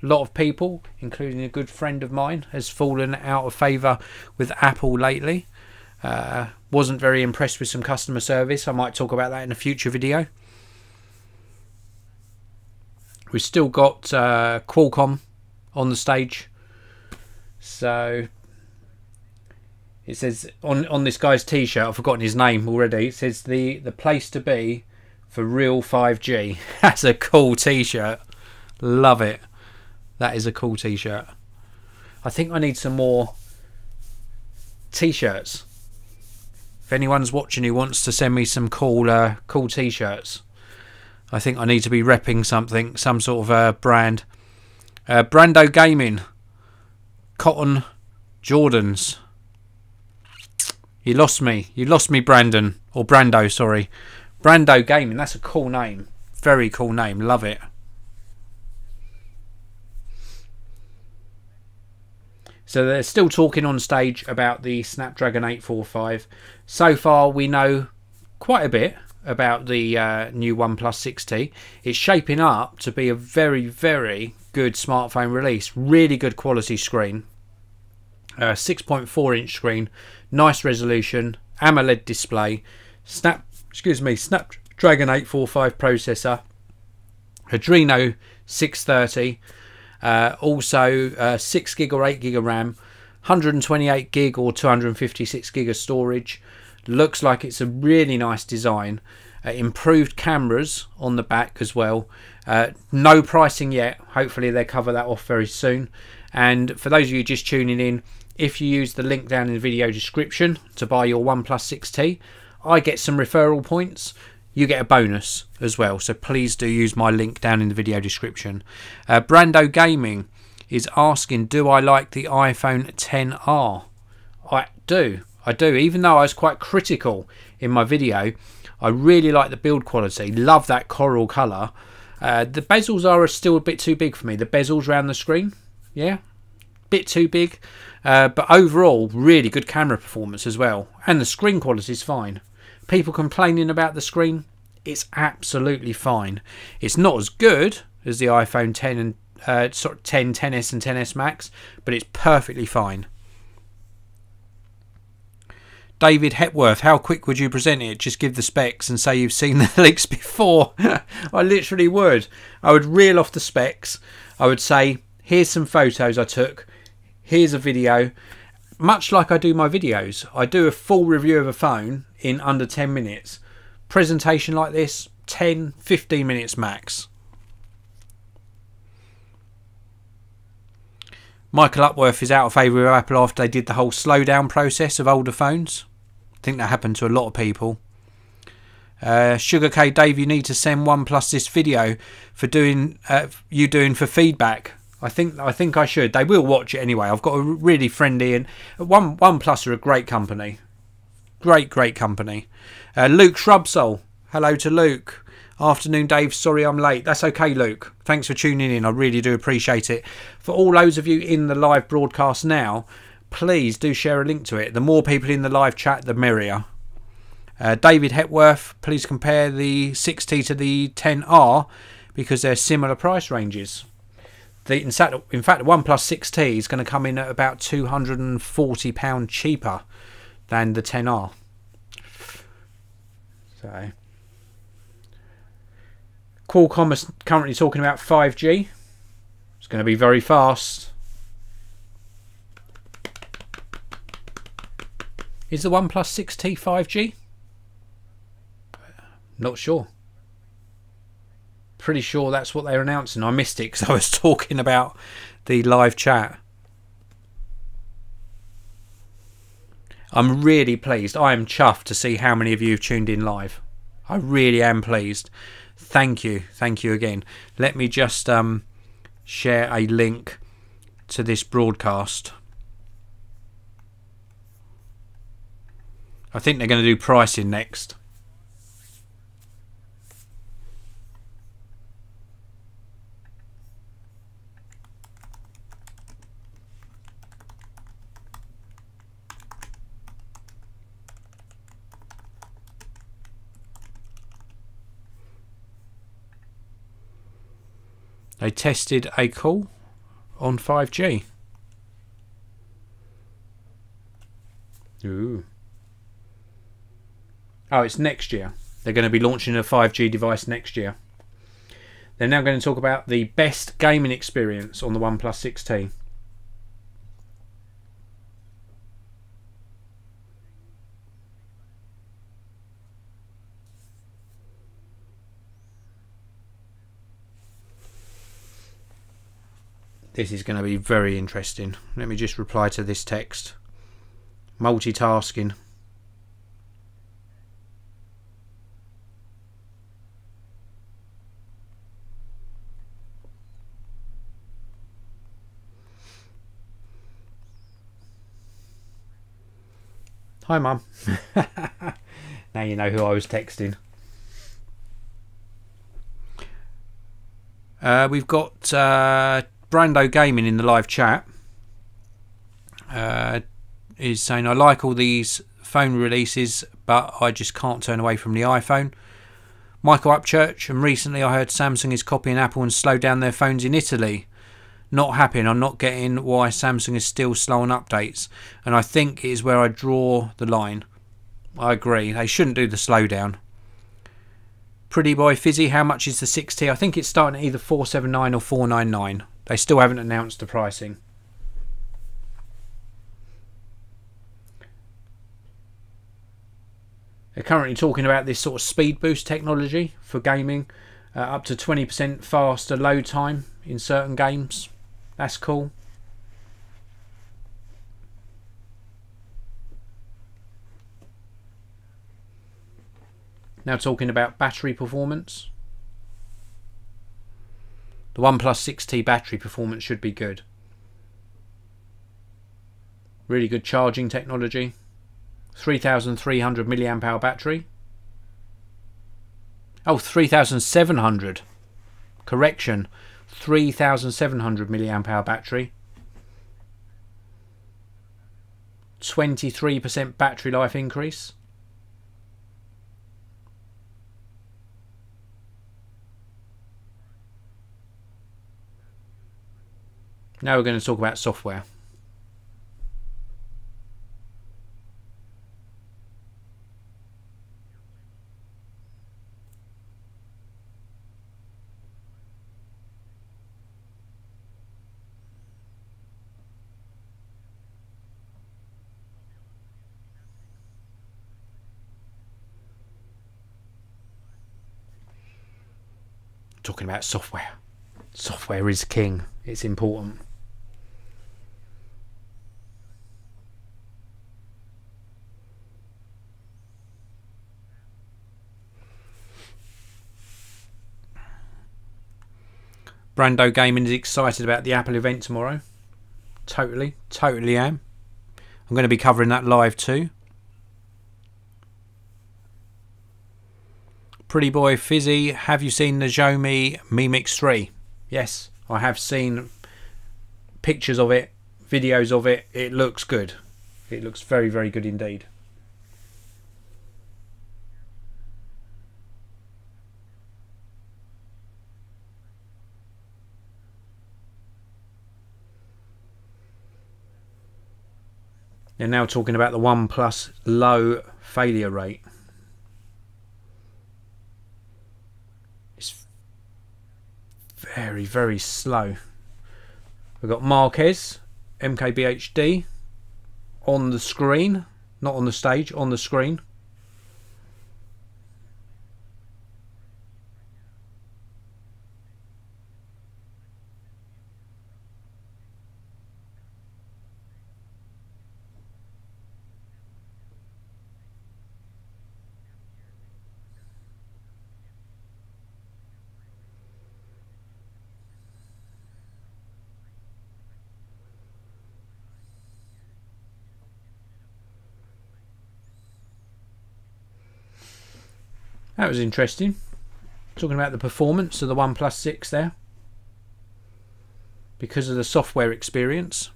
A lot of people, including a good friend of mine, has fallen out of favour with Apple lately. Wasn't very impressed with some customer service. I might talk about that in a future video. We've still got Qualcomm on the stage. So it says on this guy's t-shirt, I've forgotten his name already, it says the place to be for real 5G. That's a cool t-shirt. Love it. That is a cool t-shirt. I think I need some more t-shirts. If anyone's watching who wants to send me some cool t-shirts, I think I need to be repping something, some sort of brand. Brando Gaming, cotton Jordans. You lost me, Brandon, or Brando, sorry. Brando Gaming, that's a cool name. Very cool name, love it. So they're still talking on stage about the Snapdragon 845. So far we know quite a bit about the new OnePlus 6T. It's shaping up to be a very, very good smartphone release. Really good quality screen. 6.4 inch screen, nice resolution, AMOLED display, Snapdragon 845 processor, Adreno 630, also 6GB or 8GB of RAM, 128GB or 256GB of storage. Looks like it's a really nice design. Improved cameras on the back as well. No pricing yet. Hopefully they cover that off very soon. And for those of you just tuning in, if you use the link down in the video description to buy your OnePlus 6T, I get some referral points. You get a bonus as well. So please do use my link down in the video description. Brando Gaming is asking, do I like the iPhone XR? I do. Even though I was quite critical in my video, I really like the build quality. Love that coral colour. The bezels are still a bit too big for me. The bezels around the screen, yeah, bit too big. But overall, really good camera performance as well. And the screen quality is fine. People complaining about the screen, it's absolutely fine. It's not as good as the iPhone 10 and sort of 10, XS and XS Max, but it's perfectly fine. David Hepworth, how quick would you present it? Just give the specs and say you've seen the leaks before. I literally would. I would reel off the specs. I would say, here's some photos I took. Here's a video. Much like I do my videos. I do a full review of a phone in under 10 minutes. Presentation like this, 10, 15 minutes max. Michael Upworth is out of favour with Apple after they did the whole slowdown process of older phones. I think that happened to a lot of people. Sugar K Dave, you need to send OnePlus this video for doing for feedback. I think I should. They will watch it anyway. I've got a really friendly and OnePlus are a great company. Great company. Luke Shrubsole. Hello to Luke. Afternoon, Dave. Sorry I'm late. That's okay, Luke. Thanks for tuning in. I really do appreciate it. For all those of you in the live broadcast now, please do share a link to it. The more people in the live chat, the merrier. David Hepworth, please compare the 6T to the 10R because they're similar price ranges. In fact, the OnePlus 6T is going to come in at about £240 cheaper than the 10R. So, Qualcomm is currently talking about 5G. It's going to be very fast. Is the OnePlus 6T 5G? Not sure. Pretty sure that's what they're announcing. I missed it because I was talking about the live chat. I'm really pleased. I am chuffed to see how many of you have tuned in live. I really am pleased. Thank you. Thank you again. Let me just share a link to this broadcast. I think they're going to do pricing next. They tested a call on 5G. Ooh. Oh, it's next year. They're going to be launching a 5G device next year. They're now going to talk about the best gaming experience on the OnePlus 6T. This is going to be very interesting. Let me just reply to this text. Multitasking. Hi, Mum. Now you know who I was texting. We've got Brando Gaming in the live chat. Is saying, I like all these phone releases, but I just can't turn away from the iPhone. Michael Upchurch, and recently I heard Samsung is copying Apple and slowed down their phones in Italy. Not happy, and I'm not getting why Samsung is still slow on updates, and I think it is where I draw the line. I agree, they shouldn't do the slowdown. Pretty Boy Fizzy, how much is the 6T? I think it's starting at either 479 or 499. They still haven't announced the pricing. They're currently talking about this sort of speed boost technology for gaming, up to 20% faster load time in certain games. That's cool. Now talking about battery performance. The OnePlus 6T battery performance should be good. Really good charging technology. 3,300 milliamp hour battery. Oh, 3,700. Correction. 3,700 milliamp hour battery. 23% battery life increase. Now we're going to talk about software. Talking about software. Software is king. It's important. Brando Gaming is excited about the Apple event tomorrow. Totally am. I'm going to be covering that live too. Pretty Boy Fizzy, have you seen the Xiaomi Mi Mix 3? Yes, I have seen pictures of it, videos of it. It looks good. It looks very, very good indeed. They're now talking about the OnePlus low failure rate. It's very, very slow. We've got Marquez, MKBHD on the screen, not on the stage, on the screen. That was interesting. Talking about the performance of the OnePlus 6 there. Because of the software experience.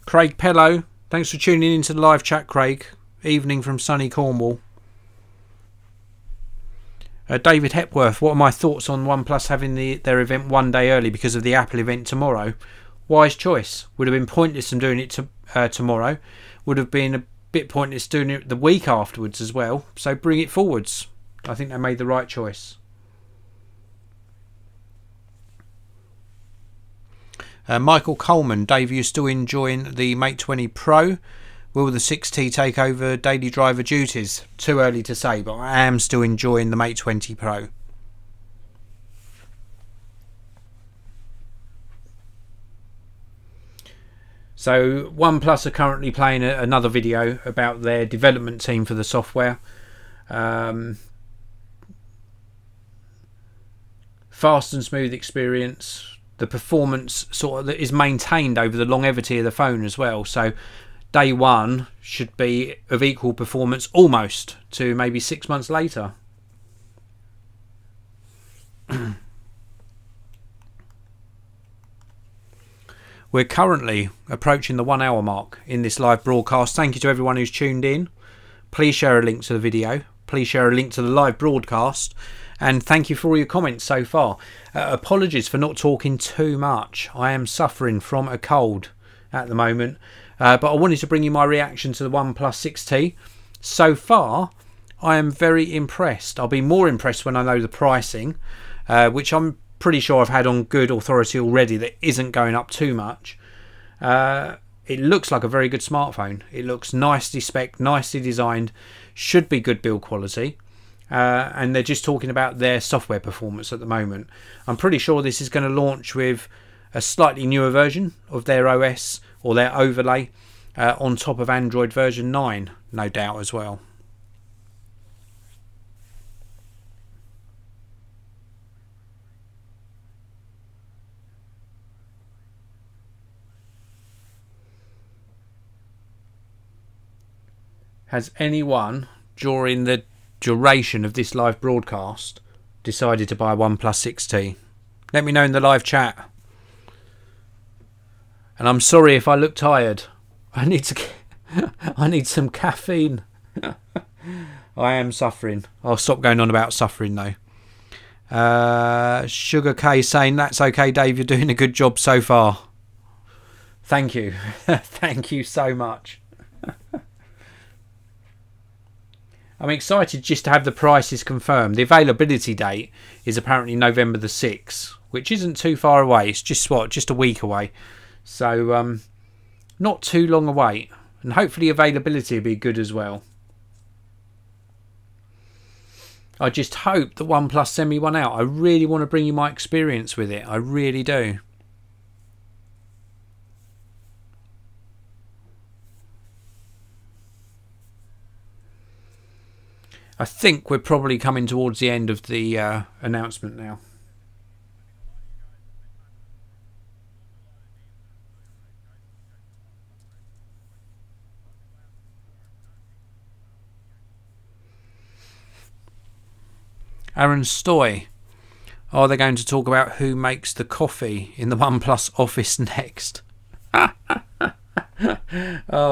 Craig Pello, thanks for tuning into the live chat, Craig. Evening from sunny Cornwall. David Hepworth, what are my thoughts on OnePlus having their event one day early because of the Apple event tomorrow? Wise choice. Would have been pointless them doing it tomorrow. Would have been a bit pointless doing it the week afterwards as well. So bring it forwards. I think they made the right choice. Michael Coleman, Dave, are you still enjoying the Mate 20 Pro? Will the 6T take over daily driver duties? Too early to say, but I am still enjoying the Mate 20 Pro. So OnePlus are currently playing another video about their development team for the software. Fast and smooth experience. The performance sort of is maintained over the longevity of the phone as well. So day one should be of equal performance almost to maybe 6 months later. We're currently approaching the 1 hour mark in this live broadcast. Thank you to everyone who's tuned in. Please share a link to the video. Please share a link to the live broadcast. And thank you for all your comments so far. Apologies for not talking too much. I am suffering from a cold at the moment. But I wanted to bring you my reaction to the OnePlus 6T. So far, I am very impressed. I'll be more impressed when I know the pricing, which I'm pretty sure I've had on good authority already, that isn't going up too much. It looks like a very good smartphone. It looks nicely spec'd, nicely designed, should be good build quality, and they're just talking about their software performance at the moment. I'm pretty sure this is going to launch with a slightly newer version of their OS or their overlay on top of Android version 9, no doubt as well. Has anyone during the duration of this live broadcast decided to buy a OnePlus 6T? Let me know in the live chat. And I'm sorry if I look tired. I need some caffeine. I am suffering. I'll stop going on about suffering though. Sugar K saying, that's okay, Dave, you're doing a good job so far. Thank you. Thank you so much. I'm excited just to have the prices confirmed. The availability date is apparently November the 6th, which isn't too far away. It's just just a week away. So not too long away. And hopefully availability will be good as well. I just hope that OnePlus send me one out. I really want to bring you my experience with it. I really do. I think we're probably coming towards the end of the announcement now. Aaron Stoy. Are they going to talk about who makes the coffee in the OnePlus office next? Oh,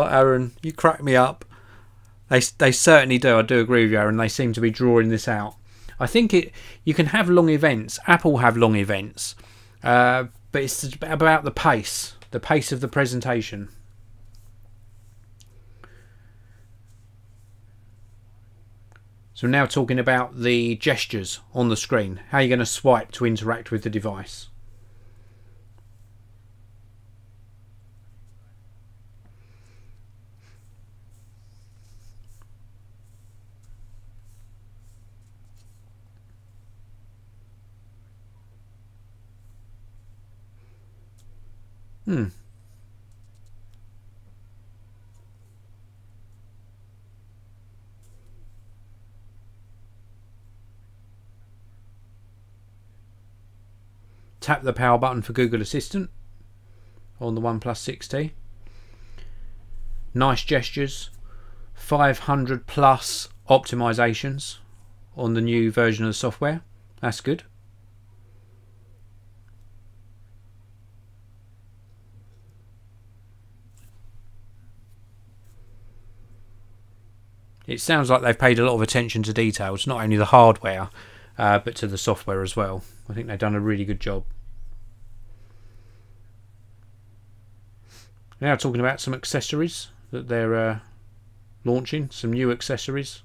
Aaron, you crack me up. They certainly do. I do agree with you, Aaron. They seem to be drawing this out. I think you can have long events. Apple have long events. But it's about the pace of the presentation. So we're now talking about the gestures on the screen. How you're going to swipe to interact with the device. Tap the power button for Google Assistant on the OnePlus 6T. Nice gestures. 500 plus optimizations on the new version of the software. That's good. It sounds like they've paid a lot of attention to details, not only the hardware, but to the software as well. I think they've done a really good job. Now talking about some accessories that they're launching, some new accessories.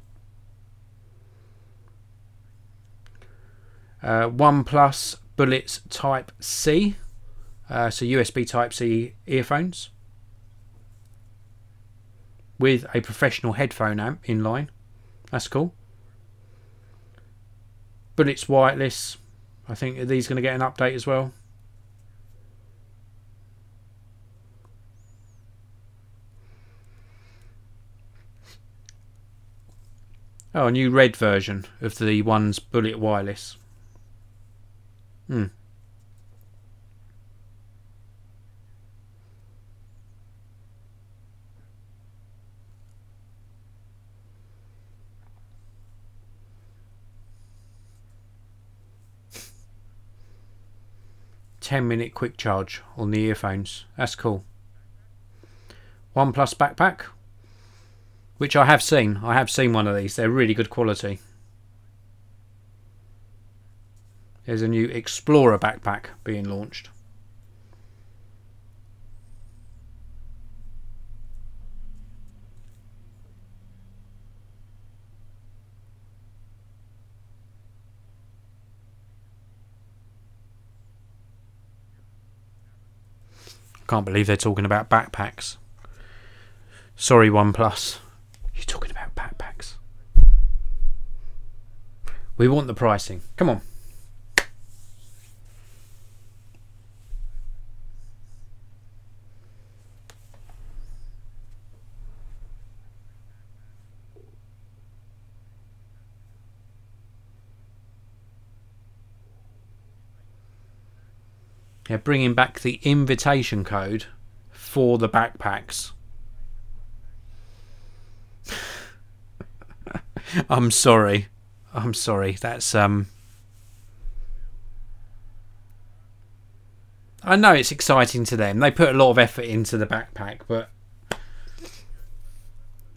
OnePlus Bullets Type C, so USB Type C earphones with a professional headphone amp in line. That's cool. Bullets wireless. I think, are these going to get an update as well? Oh, a new red version of the one's Bullet wireless. 10-minute quick charge on the earphones. That's cool. OnePlus backpack, which I have seen. I have seen one of these. They're really good quality. There's a new Explorer backpack being launched. Can't believe they're talking about backpacks. Sorry, OnePlus. You're talking about backpacks. We want the pricing. Come on. Yeah, bringing back the invitation code for the backpacks. I'm sorry. I'm sorry. That's I know it's exciting to them. They put a lot of effort into the backpack, but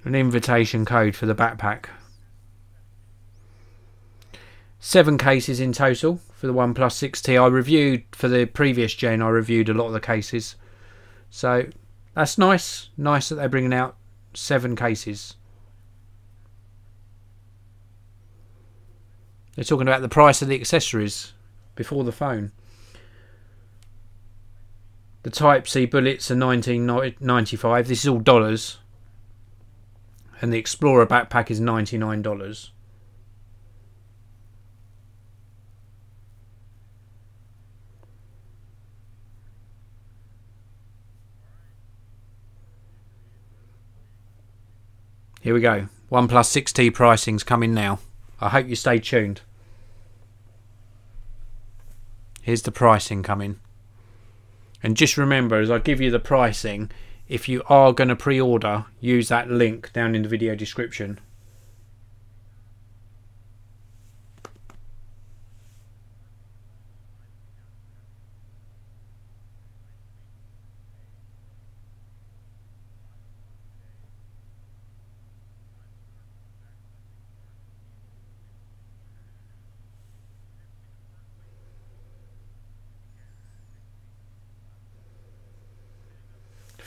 an invitation code for the backpack. 7 cases in total for the OnePlus 6T. I reviewed for the previous gen. I reviewed a lot of the cases, so that's nice. Nice that they're bringing out 7 cases. They're talking about the price of the accessories before the phone. The Type C bullets are $19.95. This is all dollars, and the Explorer backpack is $99. Here we go. OnePlus 6T pricing's coming now. I hope you stay tuned. Here's the pricing coming. And just remember, as I give you the pricing, if you are going to pre-order, use that link down in the video description.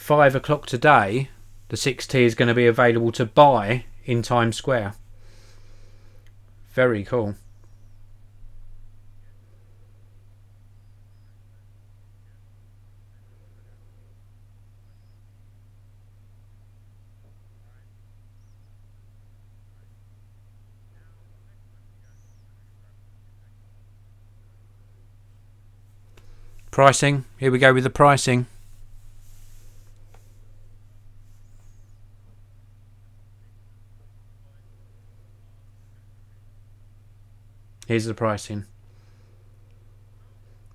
£5 today, the 6T is going to be available to buy in Times Square. Very cool. Pricing. Here we go with the pricing. Here's the pricing.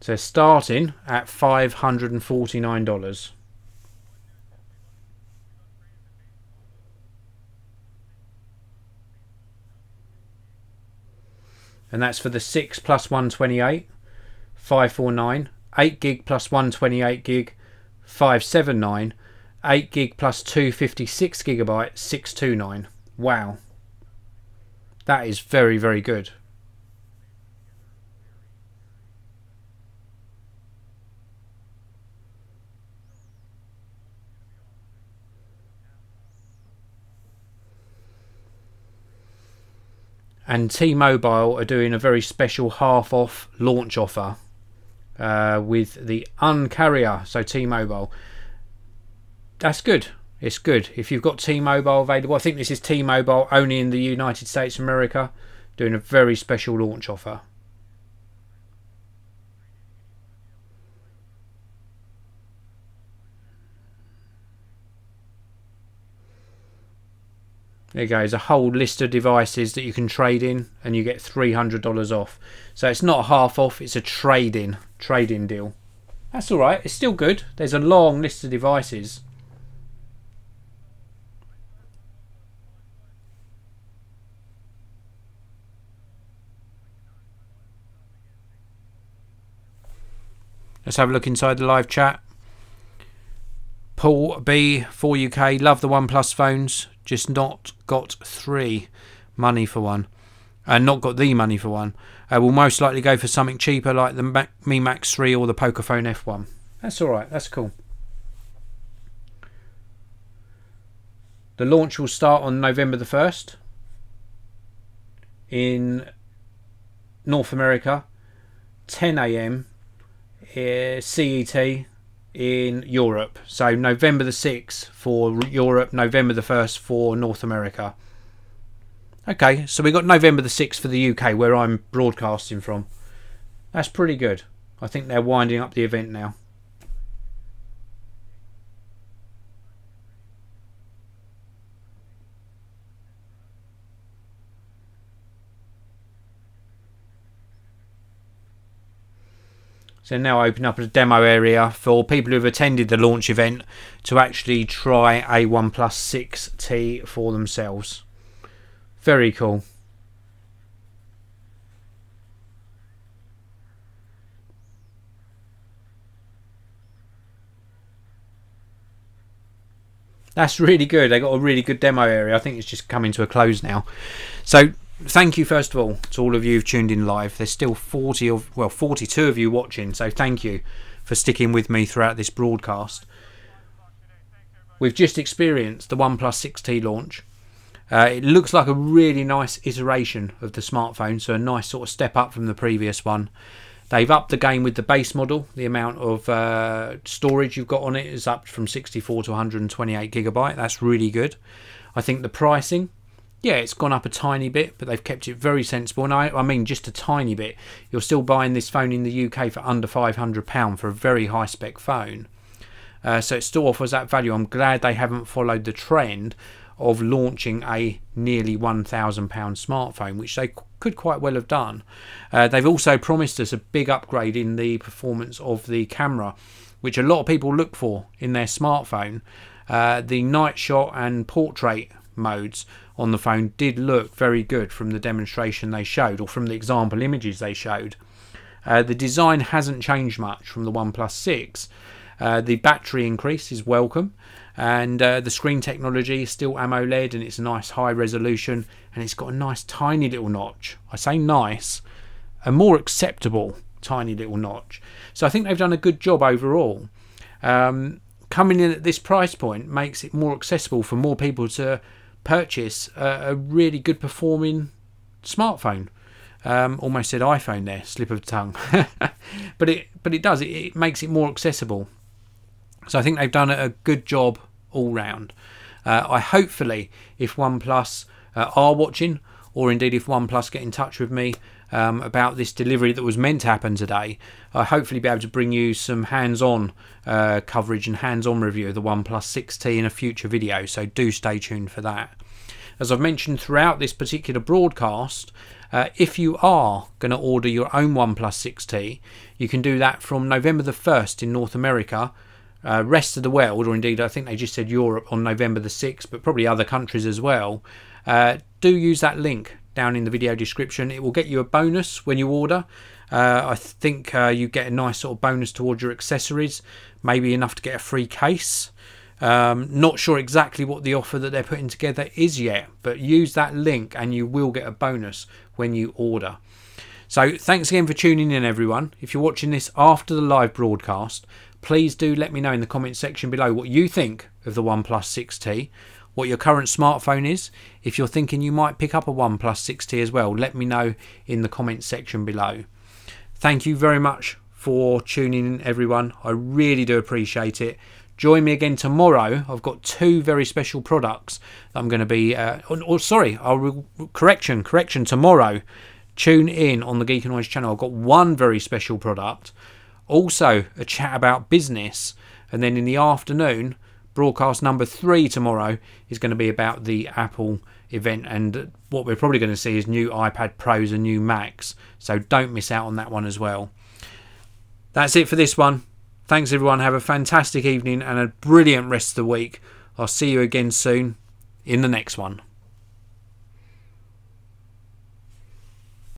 So starting at $549. And that's for the 6 plus 128, 549, 8 gig plus 128 gig, 579, 8 gig plus 256 gigabyte, 629. Wow. That is very, very good. And T-Mobile are doing a very special half-off launch offer with the Un-carrier. So T-Mobile, that's good. It's good. If you've got T-Mobile available, I think this is T-Mobile only in the United States of America, doing a very special launch offer. There you go. There's a whole list of devices that you can trade in, and you get $300 off. So it's not half off; it's a trade-in deal. That's all right. It's still good. There's a long list of devices. Let's have a look inside the live chat. Paul B, 4UK, love the OnePlus phones, just not got money for one. Not got the money for one. We'll most likely go for something cheaper like the Mi Max 3 or the Pocophone F1. That's alright, that's cool. The launch will start on November the 1st in North America, 10 AM CET in Europe. So November the 6th for Europe, November the 1st for North America. Okay, so we got November the 6th for the UK, where I'm broadcasting from. That's pretty good. I think they're winding up the event now. So now I open up a demo area for people who have attended the launch event to actually try a OnePlus 6T for themselves. Very cool. That's really good. They got a really good demo area. I think it's just coming to a close now. So thank you first of all to all of you who've tuned in live. There's still 42 of you watching, so thank you for sticking with me throughout this broadcast. We've just experienced the OnePlus 6T launch. It looks like a really nice iteration of the smartphone, so a nice sort of step up from the previous one. They've upped the game with the base model. The amount of storage you've got on it is up from 64 to 128 gigabyte. That's really good. I think the pricing, yeah, it's gone up a tiny bit, but they've kept it very sensible. And I mean just a tiny bit. You're still buying this phone in the UK for under £500 for a very high spec phone. So it still offers that value. I'm glad they haven't followed the trend of launching a nearly £1,000 smartphone, which they could quite well have done. They've also promised us a big upgrade in the performance of the camera, which a lot of people look for in their smartphone. The night shot and portrait modes on the phone did look very good from the demonstration they showed, or from the example images they showed. The design hasn't changed much from the OnePlus 6. The battery increase is welcome, and the screen technology is still AMOLED, and it's a nice high resolution, and it's got a nice tiny little notch. I say nice, a more acceptable tiny little notch. So I think they've done a good job overall. Coming in at this price point makes it more accessible for more people to purchase a really good performing smartphone. Almost said iPhone there, slip of the tongue. but it does, it makes it more accessible. So I think they've done a good job all round. I hopefully, if OnePlus are watching, or indeed if OnePlus get in touch with me about this delivery that was meant to happen today, I'll hopefully be able to bring you some hands-on coverage and hands-on review of the OnePlus 6T in a future video, so do stay tuned for that. As I've mentioned throughout this particular broadcast, if you are going to order your own OnePlus 6T, you can do that from November the 1st in North America, rest of the world, or indeed I think they just said Europe, on November the 6th, but probably other countries as well. Do use that link down in the video description. It will get you a bonus when you order. I think you get a nice sort of bonus towards your accessories, maybe enough to get a free case. Not sure exactly what the offer that they're putting together is yet, but use that link and you will get a bonus when you order. So thanks again for tuning in, everyone. If you're watching this after the live broadcast, please do let me know in the comment section below what you think of the OnePlus 6T, what your current smartphone is. If you're thinking you might pick up a OnePlus 6T as well, let me know in the comment section below. Thank you very much for tuning in, everyone. I really do appreciate it. Join me again tomorrow. I've got two very special products that I'm going to be... correction, tomorrow. Tune in on the Geekanoids channel. I've got one very special product. Also, a chat about business. And then in the afternoon, broadcast number 3 tomorrow is going to be about the Apple event. And what we're probably going to see is new iPad Pros and new Macs. So don't miss out on that one as well. That's it for this one. Thanks everyone, have a fantastic evening and a brilliant rest of the week. I'll see you again soon in the next one.